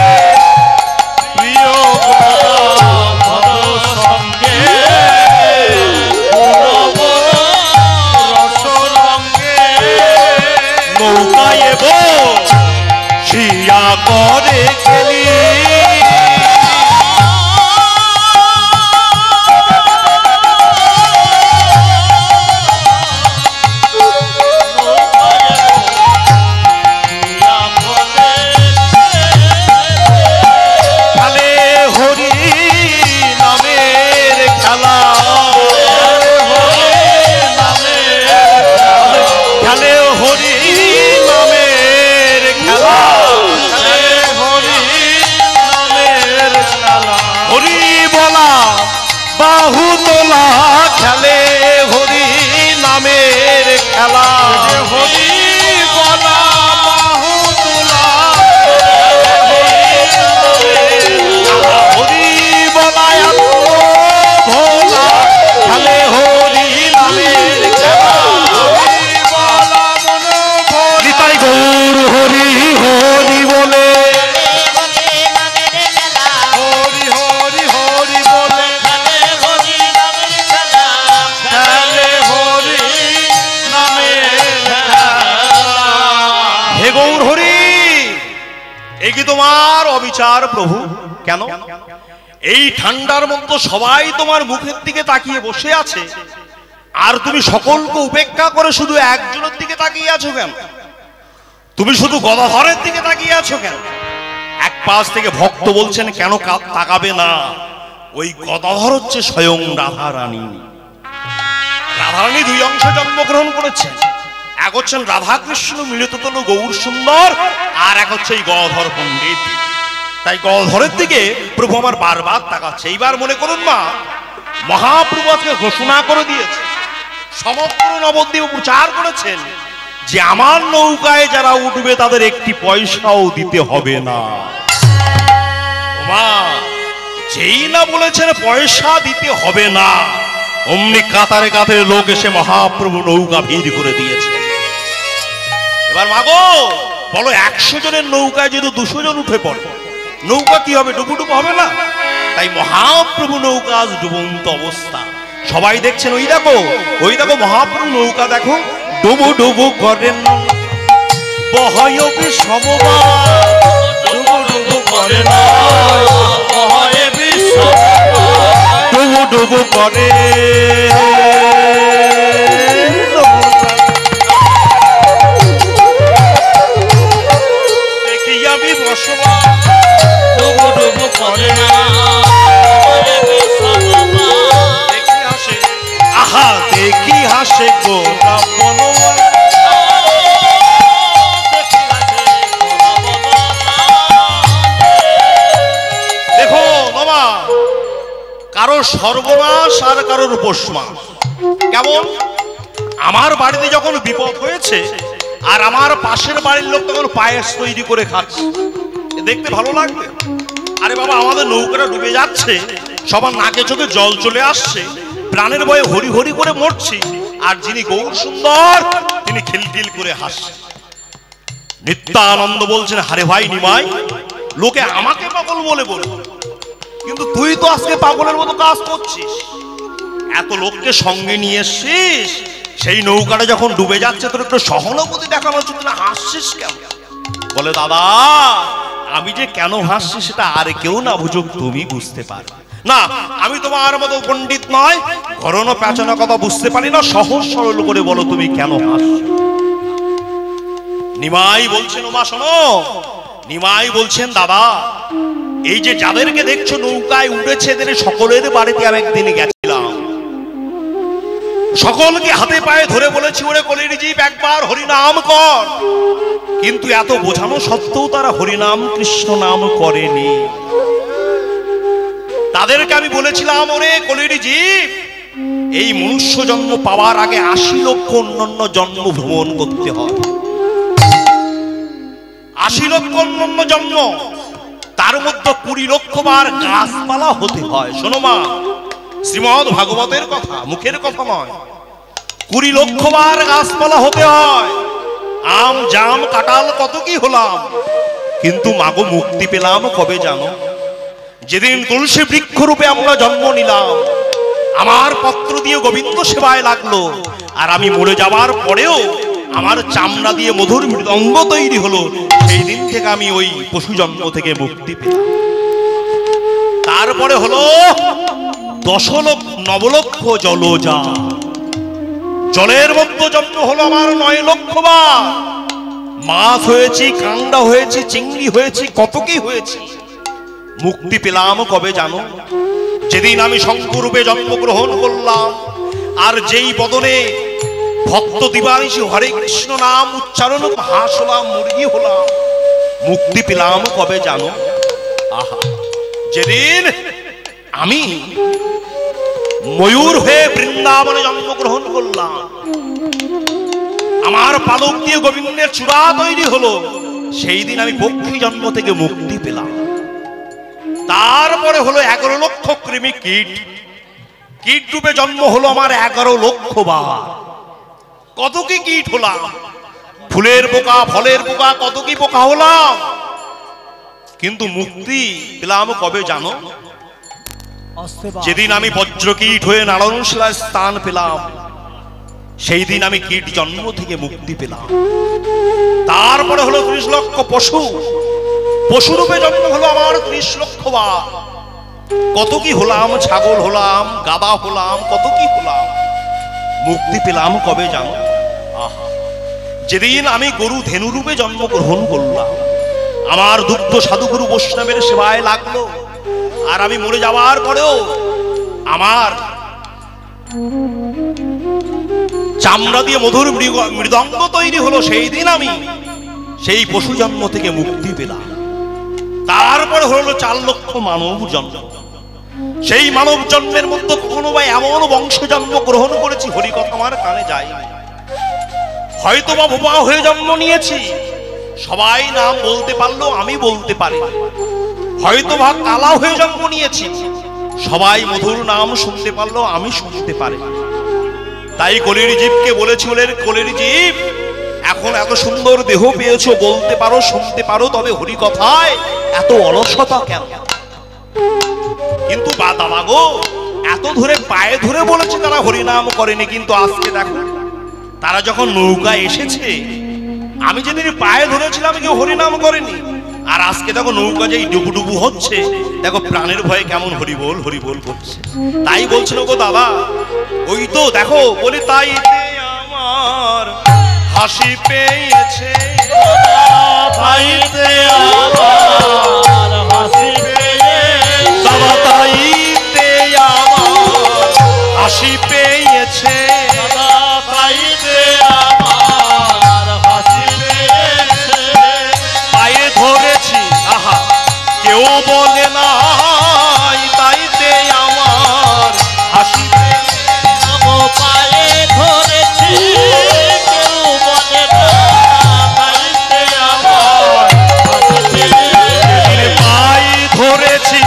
প্রিয় গদাধর সঙ্গে রসরঙ্গে, নৌকায় বসিয়া করে খেলি। বাহু তোলা খেলে হরি নামের খেলা, হরি বলা বাহু তোলা, হরি বলা ভোলা খেলে হরি নামের খেলা, নিতাই গৌর হরি হরি বলে, হরি হরি হরি বলে গৌর হরি। এই কি তোমার অবিচার প্রভু? কেন এই ঠান্ডার মধ্যে সবাই তোমার মুখের দিকে তাকিয়ে বসে আছে, আর তুমি সকলকে উপেক্ষা করে শুধু একজনের দিকে তাকিয়ে আছো কেন? তুমি শুধু গদাধরের দিকে তাকিয়ে আছো কেন? এক পাশ থেকে ভক্ত বলছেন কেন তাকাবে না, ওই গদাধর হচ্ছে স্বয়ং রাধারানী। রাধারানী দুই অংশে জন্মগ্রহণ করেছেন, এক হচ্ছেন রাধাকৃষ্ণ মিলিত তনু গৌর সুন্দর, আর এক হচ্ছে এই গদাধর পণ্ডিত। তাই গদাধরের দিকে প্রভু আমার বারবার তাকাচ্ছে। এইবার মনে করুন মা, মহাপ্রভু আজকে ঘোষণা করে দিয়েছে, সমগ্র নবদ্বীপ প্রচার করেছেন যে আমার নৌকায় যারা উঠবে তাদের একটি পয়সাও দিতে হবে না। মা যেই না বলেছেন পয়সা দিতে হবে না, অমনি কাতারে কাতারে লোক এসে মহাপ্রভু নৌকা ভিড় করে দিয়েছে। এবার মাগো বলো, 100 জনের নৌকায় যদি 200 জন উঠে পড়ে, নৌকা কি হবে? ডুবুডুবু হবে না? তাই মহাপ্রভু নৌকা আজ ডুবন্ত অবস্থা, সবাই দেখছেন। ওই দেখো মহাপ্রভু নৌকা দেখো ডুবু ডুবু করেন, বহয় সমবাদ ডুবু ডুবু করে না, বহয় ডুবু ডুবু করে। দেখি আমি বসবাস ডুবু ডুবু করে না, দেখি হাসে, আহা দেখি হাসে গো বনবাস। দেখো বাবা, কারো সর্বনাশ আর কারোর উপসমাস। কেমন? আমার বাড়িতে যখন বিপদ হয়েছে আর আমার পাশের বাড়ির লোক তখন পায়েস তৈরি করে খাচ্ছে, দেখতে ভালো লাগবে? আরে বাবা, আমাদের নৌকাটা ডুবে যাচ্ছে, সবার নাকে চোখে জল চলে আসছে, প্রাণের ভয়ে হরি হরি করে মরছি, আর যিনি গৌর সুন্দর তিনি খিলখিল করে হাসছেন। নিত্যানন্দ বলছেন, হারে ভাই নিমাই, লোকে আমাকে পাগল বলে বলে, কিন্তু তুই তো আজকে পাগলের মতো কাজ করছিস। এত লোককে সঙ্গে নিয়ে এসছিস, সেই নৌকাটা যখন ডুবে যাচ্ছে তোর একটু সহানুভূতি দেখানো উচিত না? হাসছিস কেন? বলে দাদা, আমি যে কেন হাসছি সেটা আর কেউ না বুঝুক, তুমি বুঝতে পারবে না। আমি তোমার মতো পণ্ডিত নয়, ঘরনো পেঁচানো কথা বুঝতে পারি না, সহজ সরল করে বলো তুমি কেন হাসছো। নিমাই বলছেন, ওমা শোনো, নিমাই বলছেন, দাদা এই যে যাদেরকে দেখছো নৌকায় উঠেছে, এদের সকলের বাড়িতে আমি একদিন গেছিলাম, সকলকে হাতে পায়ে ধরে বলেছি, ওরে কলির জীব একবার হরিনাম কর, কিন্তু এত বোঝানো সত্ত্বেও তারা হরিনাম কৃষ্ণ নাম করেনি। তাদেরকে আমি বলেছিলাম, ওরে কলির জীব, এই মনুষ্য জন্ম পাওয়ার আগে 80 লক্ষ অন্যান্য জন্ম ভ্রমণ করতে হয়। 80 লক্ষ অন্যান্য জন্ম, তার মধ্যে 20 লক্ষ বার গাছপালা হতে হয়। শোনো মা, শ্রীমদ ভাগবতের কথা, মুখের কথা নয়, 20 লক্ষ বার গাছপালা হতে হয়। আম জাম কাঁঠাল কত কি হলাম, কিন্তু মাগো মুক্তি পেলাম কবে জানো? যেদিন তুলসী বৃক্ষ রূপে আমরা জন্ম নিলাম, আমার পত্র দিয়ে গোবিন্দ সেবায় লাগলো, আর আমি মরে যাওয়ার পরেও আমার চামড়া দিয়ে মধুর মৃদঙ্গ তৈরি হলো, সেই দিন থেকে আমি ওই পশু জন্ম থেকে মুক্তি পেলাম। তারপরে হলো 10 লক্ষ 9 লক্ষ জলজা, জলের মধ্যে জন্ম হলো আমার 9 লক্ষ বার। মাছ হয়েছি, কাঁকড়া হয়েছি, চিংড়ি হয়েছি, কত কি হয়েছি। মুক্তি পেলাম কবে জানো? যেদিন আমি শঙ্করূপে জন্মগ্রহণ করলাম, আর যেই বদনে ভক্ত দিবানিশি হরে কৃষ্ণ নাম উচ্চারণ, হাঁস হলাম, মুরগি হলাম। মুক্তি পেলাম কবে জানো? আহা, যেদিন আমি ময়ূর হয়ে বৃন্দাবনে জন্মগ্রহণ করলাম, আমার পালক দিয়ে গোবিন্দের চূড়া তৈরি হলো, সেই দিন আমি পক্ষী জন্ম থেকে মুক্তি পেলাম। তারপরে হলো 11 লক্ষ কৃমি কীট, কীট রূপে জন্ম হলো আমার 11 লক্ষ বার। কত কি কীট হলাম, ফুলের পোকা, ফলের পোকা, কত কি পোকা হলাম, কিন্তু মুক্তি পেলাম কবে জানো? যেদিন আমি বজ্রকীট হয়ে নারায়ণশিলায় স্থান পেলাম, সেই দিন আমি কীট জন্ম থেকে মুক্তি পেলাম। তারপরে হলো 30 লক্ষ পশু, পশুরূপে জন্ম হলো আমার 30 লক্ষ বার। কত কি হলাম, ছাগল হলাম, গাধা হলাম, কত কি হলাম, মুক্তি পেলাম কবে জানো? আহা, যেদিন আমি গরু ধেনুরূপে জন্মগ্রহণ করলাম, আমার দুগ্ধ সাধুগুরু বৈষ্ণবের সেবায় লাগলো, আর আমি মরে যাওয়ার পরেও আমার চামড়া দিয়ে মধুর মৃদঙ্গ তৈরি হলো, সেই দিন আমি সেই পশু জন্ম থেকে মুক্তি পেলাম। তারপরে হলো 4 লক্ষ মানব জন্ম। সেই মানব জন্মের মধ্যে কখনো বা এমন বংশ জন্ম গ্রহণ করেছি হরিকথা আমার কানে যায়, হয়তো বা বোবা হয়ে জন্ম নিয়েছি, সবাই নাম বলতে পারলো আমি বলতে পারি, হয়তো বা কালা হয়ে জন্ম নিয়েছি, সবাই মধুর নাম শুনতে পারলো আমি শুনতে পারি। তাই কলির জীবকে বলেছি, কলির জীব এখন এত সুন্দর দেহ পেয়েছো, বলতে পারো শুনতে পারো, তবে হরিকথায় এত অলসতা কেন? কিন্তু বাবা গো, এত ধরে পায়ে ধরে বলেছে তারা হরিনাম করেনি, কিন্তু আজকে দেখো তারা যখন নৌকা এসেছে, আমি যেদিন পায়ে ধরেছিলাম কেউ হরিনাম করেনি, আর আজকে দেখো নৌকা যেই ডুবুডুবু হচ্ছে, দেখো প্রাণের ভয়ে কেমন হরিবোল হরিবোল করছে। তাই বলছিল গো দাদা, ওই তো দেখো বলি, তাই আমার হাসি পেয়েছে, তাইতে আমার হাসি পেয়েছে, বাবা তাইতে আমার হাসি পেয়েছে, তাইতে আমার হাসি পেয়েছে। পায়ে ধরেছি আহা কেউ বলে নাই, তাইতে আমার হাসি পেয়েছে। ও পায়ে ধরেছি কেউ বলে না, তাইতে আমার হাসি পেয়েছে। পায়ে ধরেছি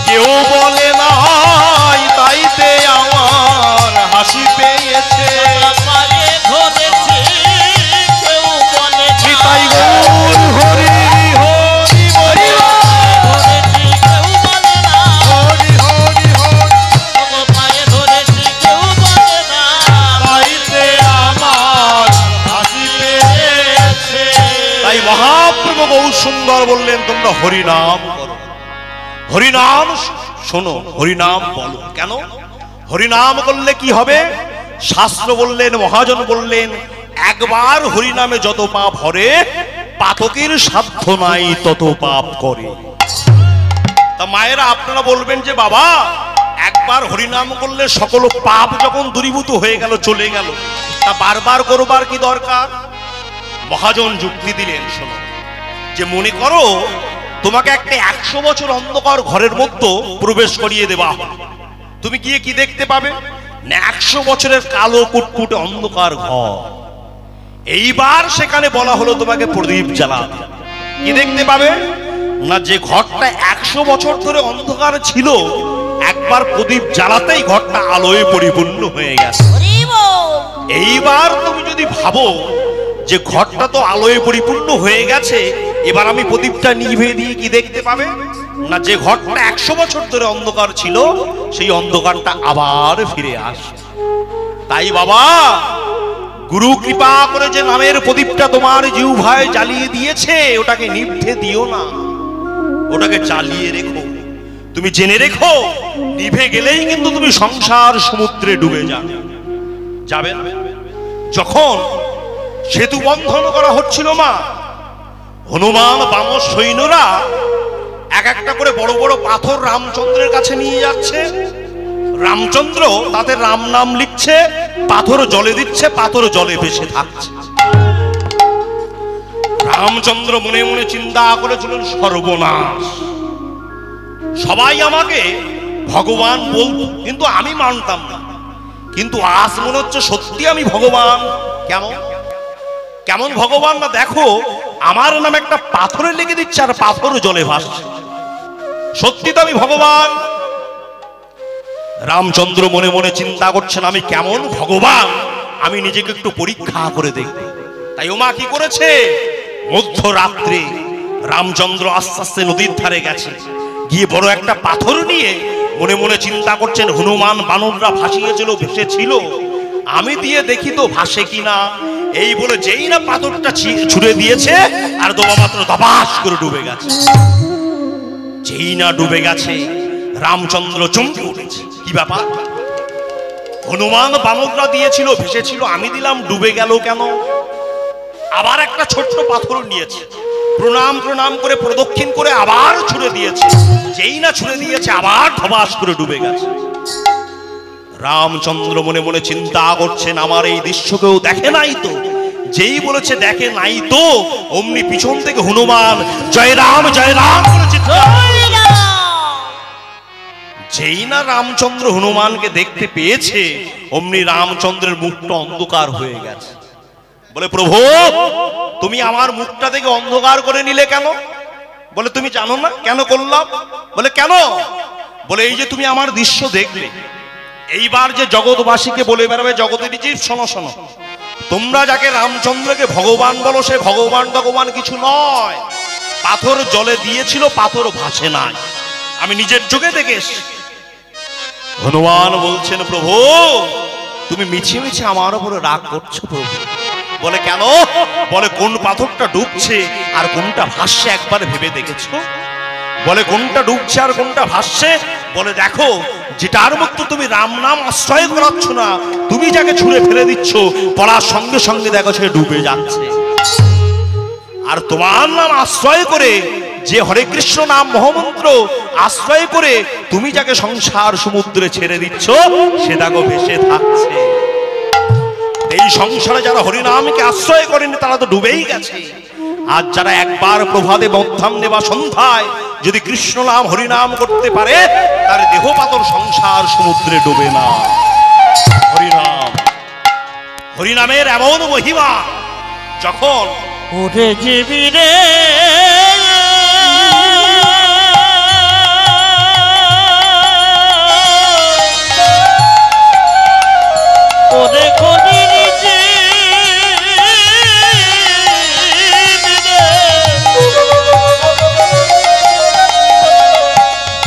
কেউ বলে নাই, তাইতে আমার হাসি পেয়েছে। পায়ে ধরেছি কেউ বলে না, তাই গৌর হরি হরি হরি ধরেছি কেউ বলে না, হরি হরি হরি, ও পায়ে ধরেছি কেউ বলে না, তাইতে আমার হাসি পেয়েছে। তাই মহাপ্রভু বহু সুন্দর বললেন, তোমরা হরিনাম করো, হরিনাম শোনো, হরিনাম বলো। কেন হরিনাম করলে কি হবে? শাস্ত্র বললেন, মহাজন বললেন, একবার হরিনামে যত পাপ হরে, পাতকের সাধ্য নাই তত পাপ করে। তা মায়েরা আপনারা বলবেন যে বাবা, একবার হরিনাম করলে সকল পাপ যখন দূরীভূত হয়ে গেল, চলে গেল, তা বারবার করবার কি দরকার? মহাজন যুক্তি দিলেন, শোনো, যে মনে করো তোমাকে একটা 100 বছর অন্ধকার ঘরের মধ্যে প্রবেশ করিয়ে দেওয়া হলো, তুমি গিয়ে কি দেখতে পাবে? না 100 বছরের কালো কুটকুটে অন্ধকার ঘর। এইবার সেখানে বলা হলো তোমাকে প্রদীপ জ্বালাতে, কি দেখতে পাবে? না যে ঘরটা 100 বছর ধরে অন্ধকার ছিল, একবার প্রদীপ জ্বালাতেই ঘরটা আলোয় পরিপূর্ণ হয়ে গেছে। এইবার তুমি যদি ভাবো যে ঘরটা তো আলোয় পরিপূর্ণ হয়ে গেছে, এবার আমি প্রদীপটা নিভে দিয়ে কি দেখতে পাবে? না যে ঘরটা 100 বছর ধরে অন্ধকার ছিল, সেই অন্ধকারটা আবার ফিরে আসে। তাই বাবা, গুরু কৃপা করে যে নামের প্রদীপটা তোমার জিহ্বায় জ্বালিয়ে দিয়েছে, ওটাকে নিভতে দিও না, ওটাকে জ্বালিয়ে রেখো। তুমি জেনে রেখো, নিভে গেলেই কিন্তু তুমি সংসার সমুদ্রে ডুবে যাবে। যখন সেতু বন্ধন করা হচ্ছিল মা, হনুমান বানর সৈন্যরা এক একটা করে বড় বড় পাথর রামচন্দ্রের কাছে নিয়ে যাচ্ছে, রামচন্দ্র তাদের রাম নাম লিখছে, পাথর জলে দিচ্ছে, পাথর জলে ভেসে থাকছে। রামচন্দ্র মনে মনে চিন্তা করেছিলেন, সর্বনাশ, সবাই আমাকে ভগবান বলতো, কিন্তু আমি মানতাম না, কিন্তু আজ মনে হচ্ছে সত্যি আমি ভগবান। কেমন কেমন ভগবান? না দেখো, আমার নাম একটা পাথরে লেগে দিচ্ছে আর পাথর জলে ভাসছে, সত্যি তো আমি ভগবান। রামচন্দ্র মনে মনে চিন্তা করছেন, আমি কেমন ভগবান, আমি নিজেকে একটু পরীক্ষা করে দেখব। তাই ওমা কি করেছে, মধ্যরাত্রে রামচন্দ্র আস্তে আস্তে নদীর ধারে গেছে, গিয়ে বড় একটা পাথর নিয়ে মনে মনে চিন্তা করছেন, হনুমান বানররা ভাসিয়েছিল, ভেসেছিল, আমি দিয়ে দেখি তো ভাসে কিনা। এই বলে যেই না পাথরটা ছুড়ে দিয়েছে, আর দোবা মাত্র দবাস করে ডুবে গেছে। যেই না ডুবে গেছে, রামচন্দ্র চমকে উঠেছে, কি ব্যাপার? হনুমান বানররা দিয়েছিল, ভেসেছিল, আমি দিলাম, ডুবে গেল কেন? আবার একটা ছোট্ট পাথর নিয়েছে, প্রণাম প্রণাম করে প্রদক্ষিণ করে আবার ছুঁড়ে দিয়েছে। যেই না ছুঁড়ে দিয়েছে আবার ধবাস করে ডুবে গেছে। রামচন্দ্র মনে মনে চিন্তা করছেন, আমার এই দৃশ্য কেউ দেখে নাই তো। যেই বলেছে দেখে নাই তো, অমনি পিছন থেকে হনুমান জয় রাম বলে চিৎকার করছে। যেই না রামচন্দ্র হনুমানকে দেখতে পেয়েছে, অমনি রামচন্দ্রের মুখটা অন্ধকার হয়ে গেছে। বলে, প্রভু তুমি আমার মুখটা থেকে অন্ধকার করে নিলে কেন? বলে, তুমি জানো না কেন করলাম? বলে, কেন? বলে, এই যে তুমি আমার দৃশ্য দেখলে, এইবার যে জগৎবাসীকে বলে বেড়াবে, জগতের জীব শোনো শোনো, তোমরা যাকে রামচন্দ্রকে ভগবান বলো, সে ভগবান ভগবান কিছু নয়। পাথর জলে দিয়েছিল, পাথর ভাসে নাই, আমি নিজের চোখে দেখে এসেছি। হনুমান বলছেন, প্রভু তুমি মিছে মিছে আমার উপরে রাগ করছো প্রভু। বলে, কেন? বলে, কোন পাথরটা ডুবছে আর কোনটা ভাসছে একবার ভেবে দেখেছো? বলে, কোনটা ডুবছে আর কোনটা ভাসছে? বলে, দেখো, যেটার মতো তুমি রাম নাম আশ্রয় করাচ্ছ না, তুমি যাকে ছুঁড়ে ফেলে দিচ্ছ, পড়ার সঙ্গে সঙ্গে দেখো সে ডুবে যাচ্ছে। আর তোমার নাম আশ্রয় করে, যে হরে কৃষ্ণ নাম মহামন্ত্র আশ্রয় করে তুমি যাকে সংসার সমুদ্রে ছেড়ে দিচ্ছ, সে দেখো ভেসে থাকছে। এই সংসারে যারা হরিনামকে আশ্রয় করেনি তারা তো ডুবেই গেছে। আর যারা একবার প্রভাতে মধ্যাহ্নে বা সন্ধ্যায় যদি কৃষ্ণ নাম হরিনাম করতে পারে, তার দেহ পাতর সংসার সমুদ্রে ডুবে না। হরিনাম, হরিনামের এমন মহিমা, যখন ওরে জীবী রে ওরে কলির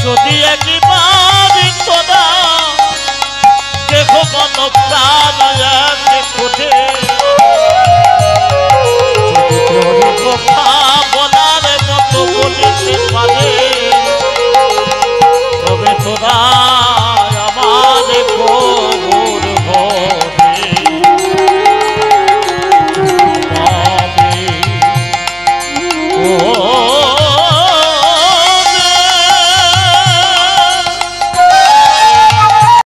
যদি একবার তোরা দেখো মন প্রাণ আছে